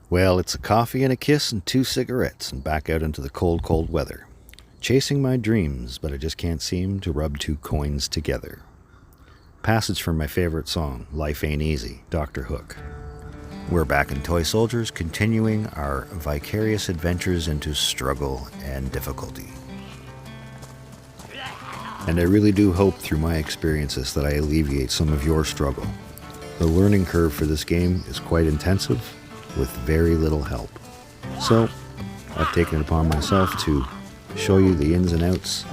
Well, it's a coffee and a kiss and 2 cigarettes and back out into the cold, cold weather. Chasing my dreams, but I just can't seem to rub 2 coins together. Passage from my favorite song, Life Ain't Easy, Dr. Hook. We're back in Toy Soldiers, continuing our vicarious adventures into struggle and difficulty. And I really do hope through my experiences that I alleviate some of your struggle. The learning curve for this game is quite intensive, with very little help. So, I've taken it upon myself to show you the ins and outs,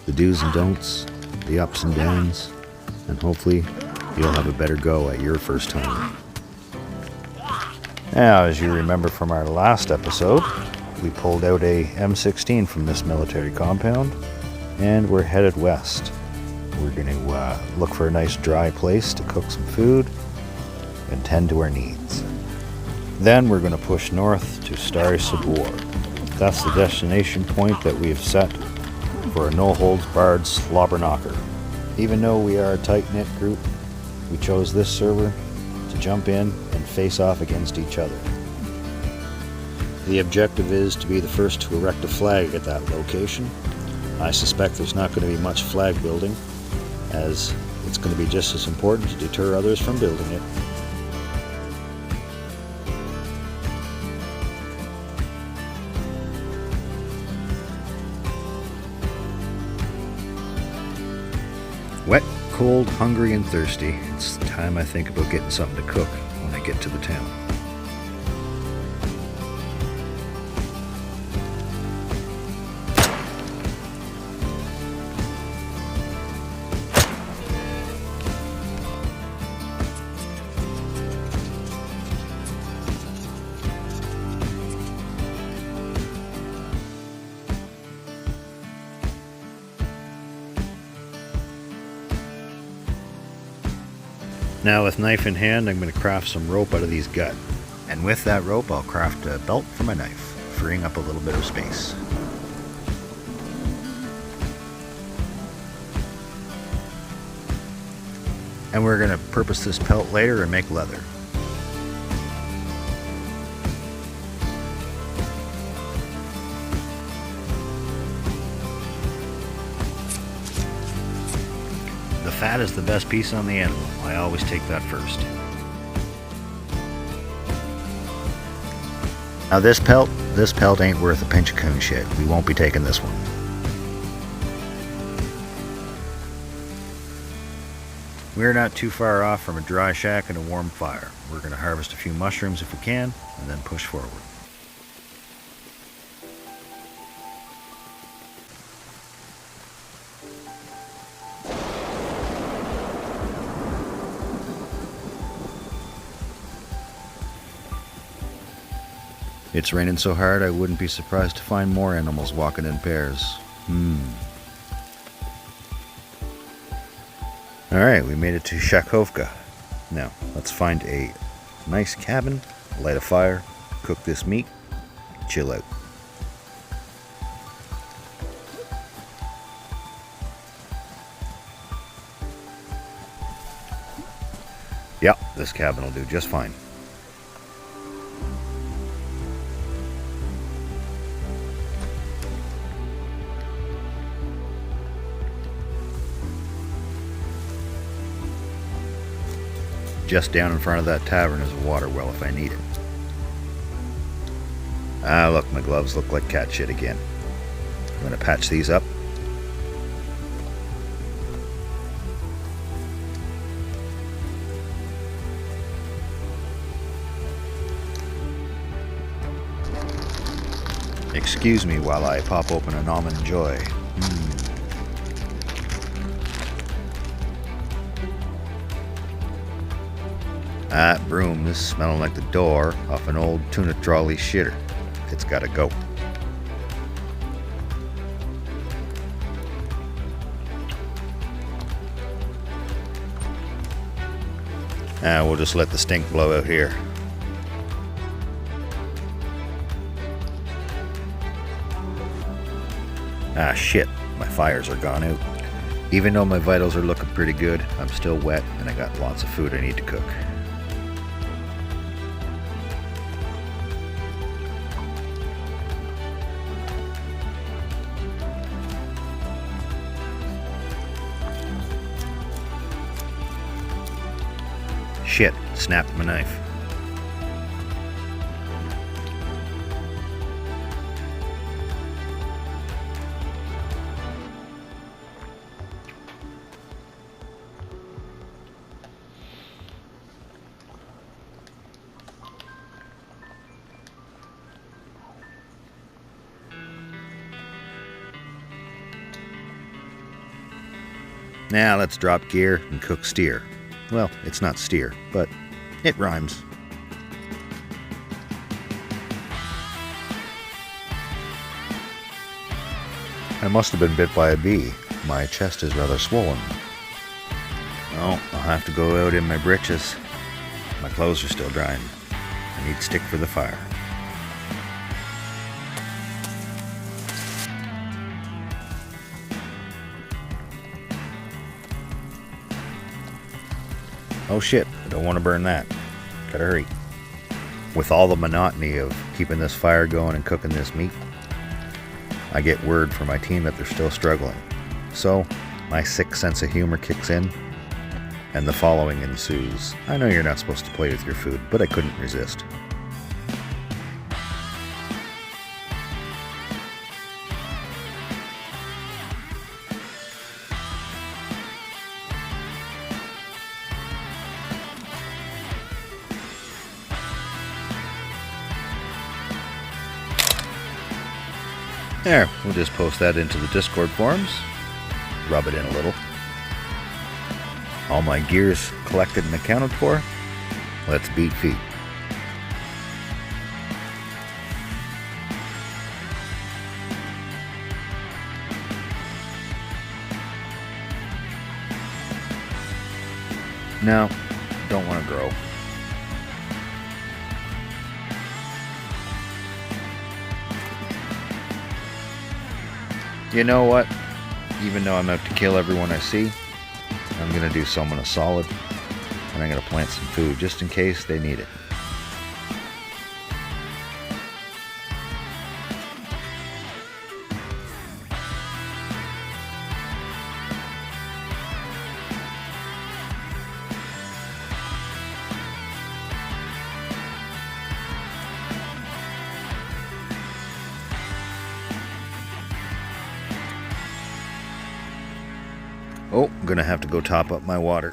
the do's and don'ts, the ups and downs, and hopefully you'll have a better go at your first time. Now, as you remember from our last episode, we pulled out a M16 from this military compound, and we're headed west. We're going to look for a nice dry place to cook some food and tend to our needs. Then we're going to push north to Stars Sabor. That's the destination point that we have set for a no-holds-barred slobber knocker. Even though we are a tight-knit group, we chose this server to jump in and face off against each other. The objective is to be the first to erect a flag at that location. I suspect there's not going to be much flag building, as it's going to be just as important to deter others from building it. Wet, cold, hungry, and thirsty. It's time I think about getting something to cook when I get to the town. Now with knife in hand, I'm going to craft some rope out of these gut. And with that rope, I'll craft a belt for my knife, freeing up a little bit of space. And we're going to purpose this pelt later and make leather. The fat is the best piece on the animal. I always take that first. Now this pelt ain't worth a pinch of coon shit. We won't be taking this one. We're not too far off from a dry shack and a warm fire. We're going to harvest a few mushrooms if we can, and then push forward. It's raining so hard I wouldn't be surprised to find more animals walking in pairs. Alright, we made it to Shakovka. Now, let's find a nice cabin, light a fire, cook this meat, chill out. Yep, this cabin will do just fine. Just down in front of that tavern is a water well if I need it. Ah, look, my gloves look like cat shit again. I'm gonna patch these up. Excuse me while I pop open an Almond Joy. That broom is smelling like the door off an old tuna trolley shitter. It's gotta go. We'll just let the stink blow out here. Ah shit, my fires are gone out. Even though my vitals are looking pretty good, I'm still wet and I got lots of food I need to cook. Shit, snapped my knife. Now let's drop gear and cook steer. Well, it's not steer, but it rhymes. I must have been bit by a bee. My chest is rather swollen. Oh, I'll have to go out in my britches. My clothes are still drying. I need stick for the fire. Oh shit, I don't want to burn that. Gotta hurry. With all the monotony of keeping this fire going and cooking this meat, I get word from my team that they're still struggling. So, my sick sense of humor kicks in, and the following ensues. I know you're not supposed to play with your food, but I couldn't resist. There, we'll just post that into the Discord forums. Rub it in a little. All my gear's collected and accounted for. Let's beat feet. No, don't want to grow. You know what? Even though I'm out to kill everyone I see, I'm going to do someone a solid, and I'm going to plant some food just in case they need it. Oh, I'm gonna have to go top up my water.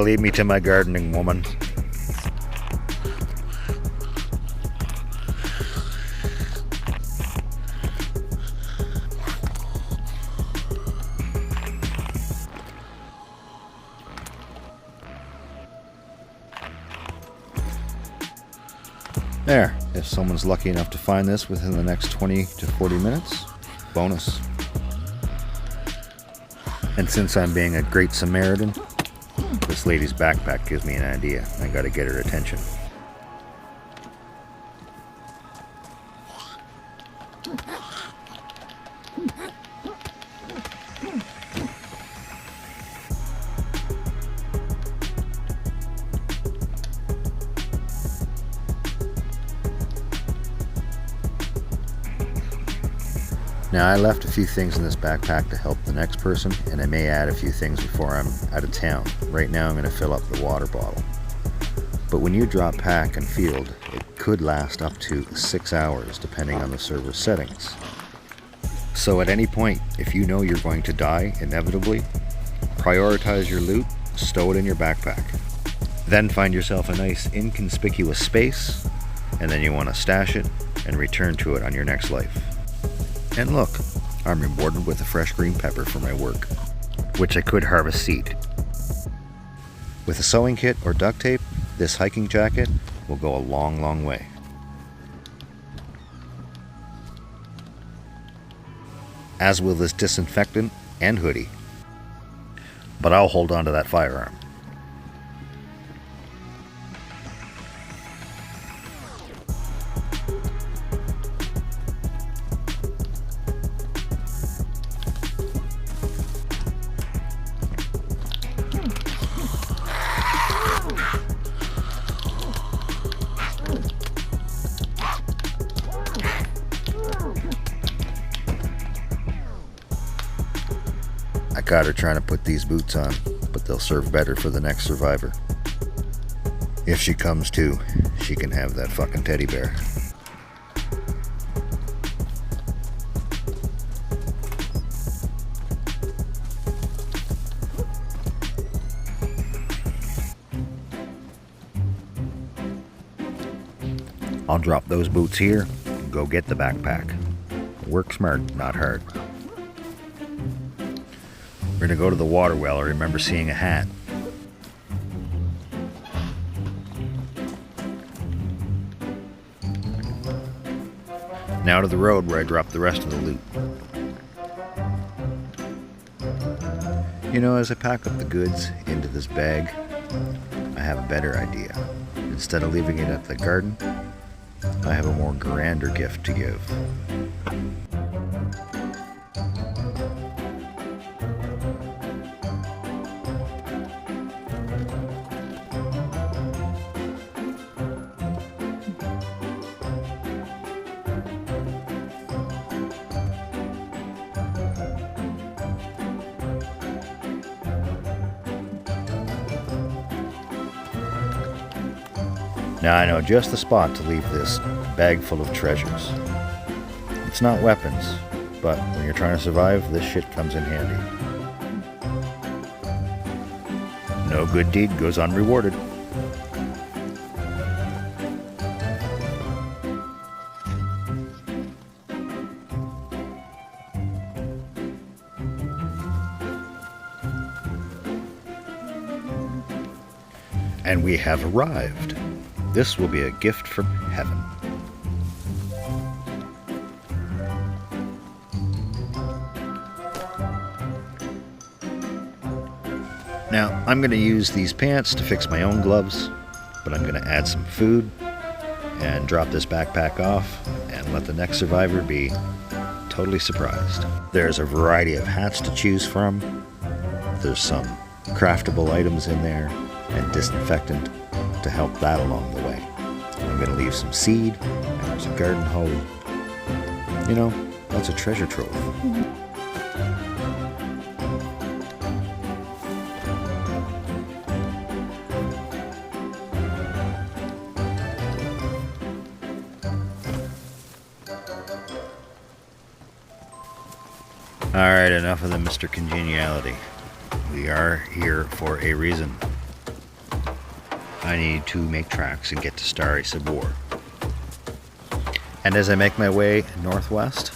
Leave me to my gardening, woman. There, if someone's lucky enough to find this within the next 20 to 40 minutes, bonus. And since I'm being a great Samaritan, this lady's backpack gives me an idea. I gotta get her attention. Now, I left a few things in this backpack to help the next person, and I may add a few things before I'm out of town. Right now I'm going to fill up the water bottle. But when you drop pack and field, it could last up to 6 hours depending on the server settings. So at any point, if you know you're going to die inevitably, prioritize your loot, stow it in your backpack. Then find yourself a nice inconspicuous space, and then you want to stash it and return to it on your next life. And look, I'm rewarded with a fresh green pepper for my work, which I could harvest seed. With a sewing kit or duct tape, this hiking jacket will go a long, long way. As will this disinfectant and hoodie. But I'll hold on to that firearm. got her trying to put these boots on, but they'll serve better for the next survivor. If she comes to, she can have that fucking teddy bear. I'll drop those boots here and go get the backpack. Work smart, not hard. We're gonna go to the water well. I remember seeing a hat. Now to the road where I dropped the rest of the loot. You know, as I pack up the goods into this bag, I have a better idea. Instead of leaving it at the garden, I have a more grander gift to give. Now I know just the spot to leave this bag full of treasures. It's not weapons, but when you're trying to survive, this shit comes in handy. No good deed goes unrewarded. And we have arrived. This will be a gift from heaven. Now, I'm going to use these pants to fix my own gloves, but I'm going to add some food and drop this backpack off and let the next survivor be totally surprised. There's a variety of hats to choose from. There's some craftable items in there and disinfectant to help that along the way. I'm going to leave some seed, and there's a garden hoe. You know, that's a treasure trove. Alright, enough of the Mr. Congeniality. We are here for a reason. I need to make tracks and get to Starry Sabor. And as I make my way northwest,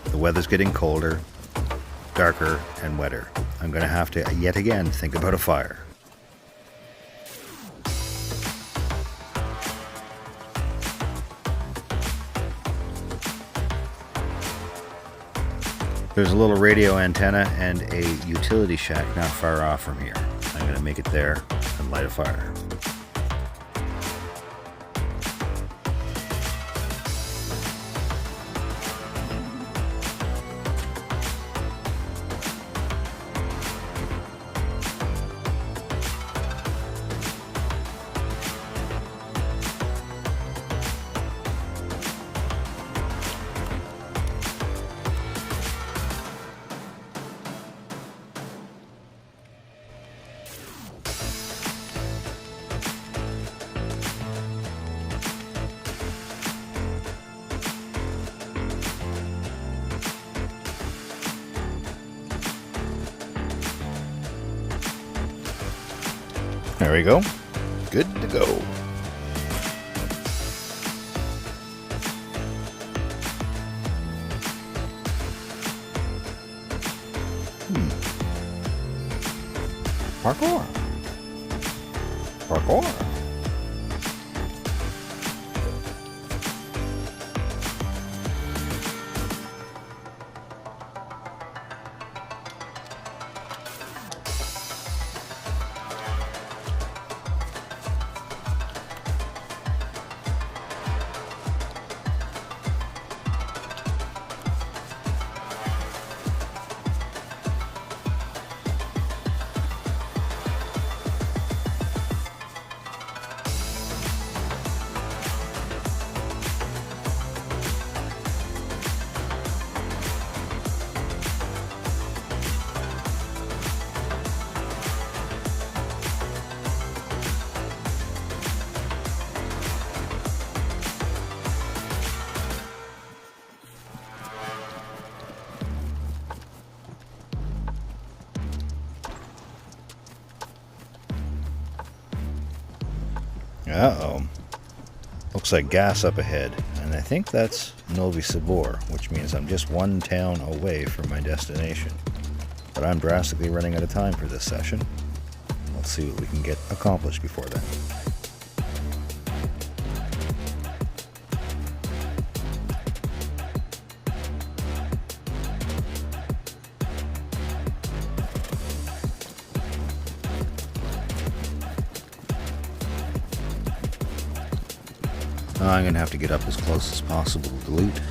the weather's getting colder, darker, and wetter. I'm going to have to yet again think about a fire. There's a little radio antenna and a utility shack not far off from here. I'm going to make it there and light a fire. There we go. Good to go. Parkour. Parkour. Uh-oh. Looks like gas up ahead, and I think that's Novi Sabor, which means I'm just one town away from my destination. But I'm drastically running out of time for this session. Let's see what we can get accomplished before then. I'm going to have to get up as close as possible to the loot.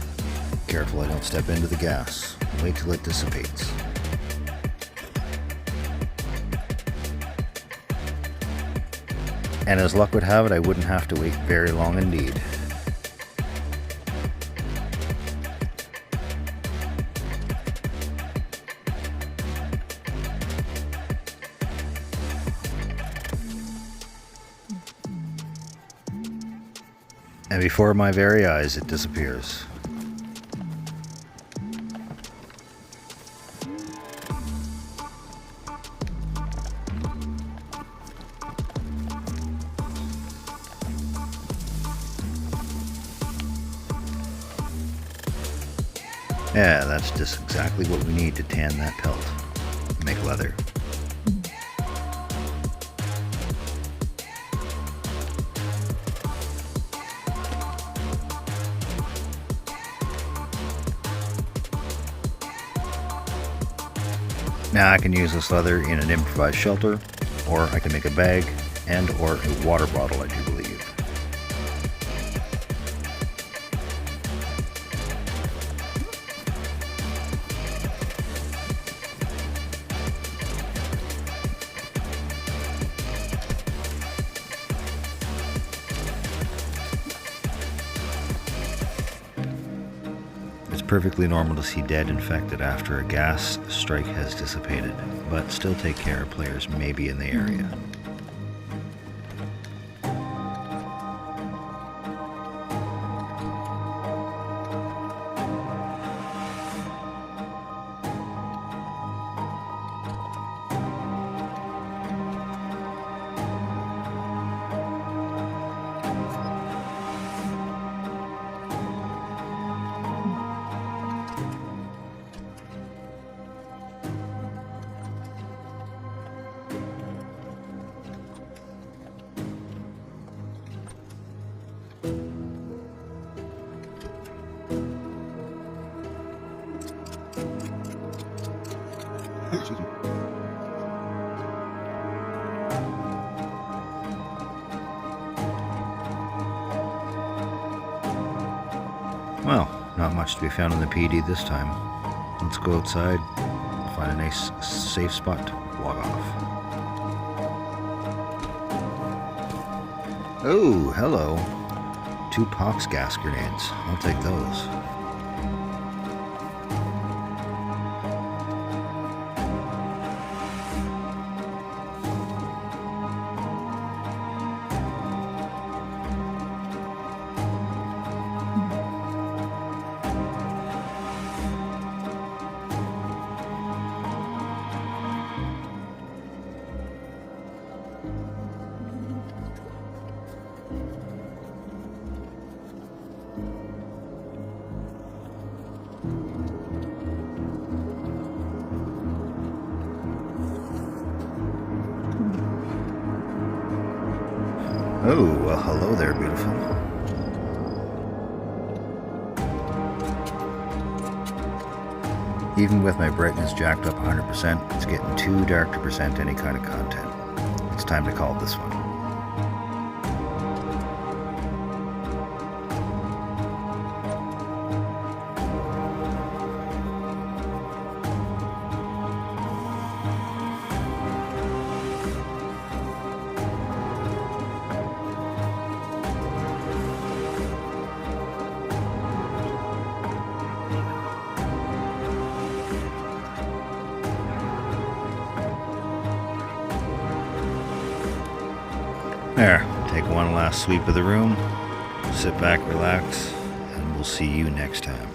Careful I don't step into the gas. Wait till it dissipates. And as luck would have it, I wouldn't have to wait very long indeed. And before my very eyes, it disappears. Yeah, that's just exactly what we need to tan that pelt. Make leather. Now I can use this leather in an improvised shelter, or I can make a bag and or a water bottle, I do believe. It's perfectly normal to see dead infected after a gas strike has dissipated, but still take care, players may be in the area. Well, not much to be found in the PD this time. Let's go outside, find a nice safe spot to log off. Oh, hello. 2 pox gas grenades. I'll take those. Oh, well, hello there, beautiful. Even with my brightness jacked up 100%, it's getting too dark to present any kind of content. It's time to call this one. There, take one last sweep of the room, sit back, relax, and we'll see you next time.